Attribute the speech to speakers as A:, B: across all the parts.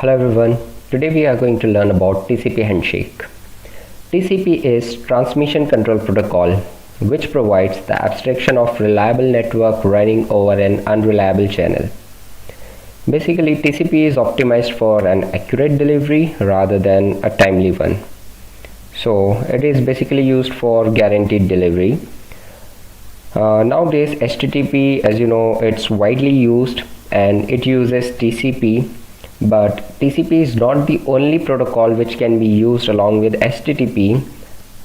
A: Hello everyone, today we are going to learn about TCP Handshake. TCP is Transmission Control Protocol, which provides the abstraction of reliable network running over an unreliable channel. Basically, TCP is optimized for an accurate delivery rather than a timely one. So it is basically used for guaranteed delivery. Nowadays, HTTP, as you know, it's widely used and it uses TCP. But TCP is not the only protocol which can be used along with HTTP.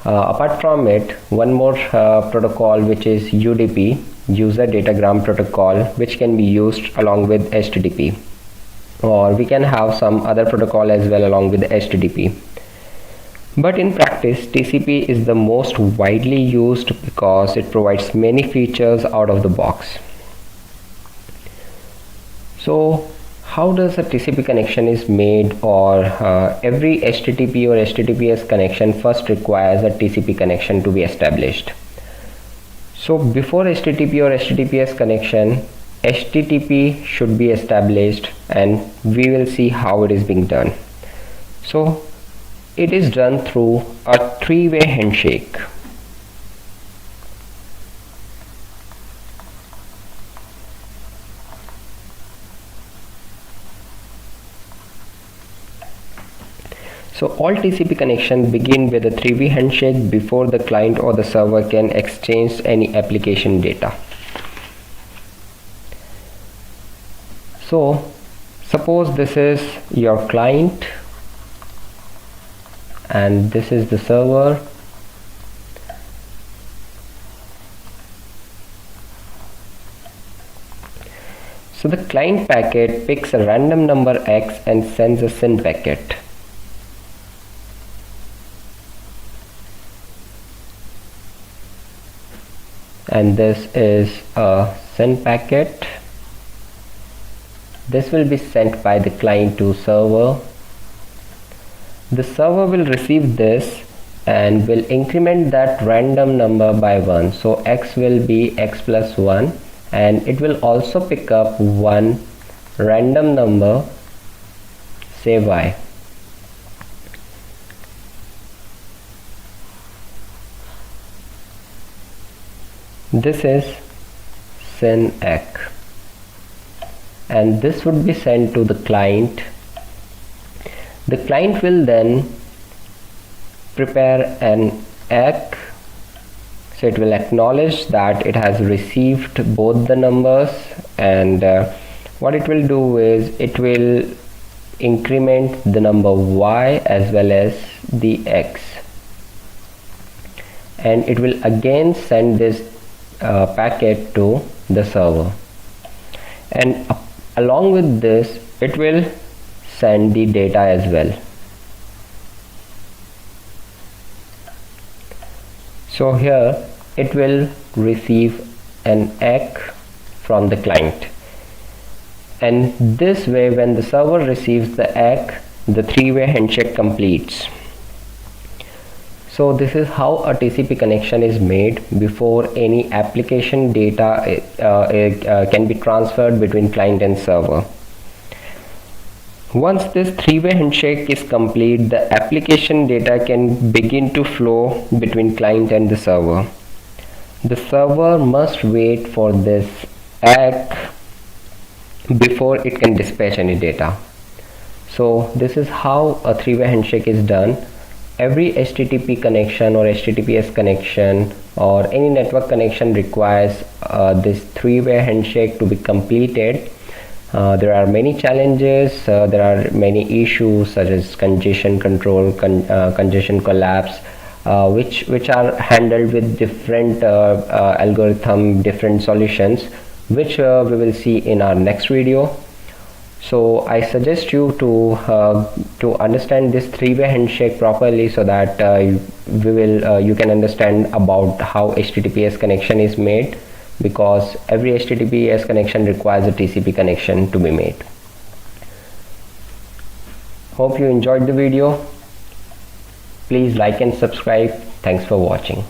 A: Apart from it, one more protocol which is UDP, User Datagram Protocol, which can be used along with HTTP. Or we can have some other protocol as well along with HTTP. But in practice, TCP is the most widely used because it provides many features out of the box. So how does a TCP connection is made, or every HTTP or HTTPS connection first requires a TCP connection to be established. So before HTTP or HTTPS connection, HTTP should be established, and we will see how it is being done. So it is done through a three-way handshake. So all TCP connections begin with a three-way handshake before the client or the server can exchange any application data. So suppose this is your client and this is the server. So the client packet picks a random number X and sends a SYN packet. And this is a SYN packet. This will be sent by the client to server. The server will receive this and will increment that random number by 1. So X will be X plus 1, and it will also pick up one random number, say Y. This is SYN X, and this would be sent to the client. The client will then prepare an X, so it will acknowledge that it has received both the numbers, and what it will do is it will increment the number Y as well as the X, and it will again send this packet to the server, and along with this it will send the data as well. So here it will receive an X from the client, and this way when the server receives the X, the three-way handshake completes. So this is how a TCP connection is made before any application data can be transferred between client and server. Once this three-way handshake is complete, the application data can begin to flow between client and the server. The server must wait for this X before it can dispatch any data. So this is how a three-way handshake is done. Every HTTP connection or HTTPS connection or any network connection requires this three-way handshake to be completed. There are many challenges, there are many issues such as congestion control, congestion collapse, which are handled with different algorithm, different solutions, which we will see in our next video. So I suggest you to understand this three-way handshake properly, so that you can understand about how HTTPS connection is made, because every HTTPS connection requires a TCP connection to be made. Hope you enjoyed the video. Please like and subscribe. Thanks for watching.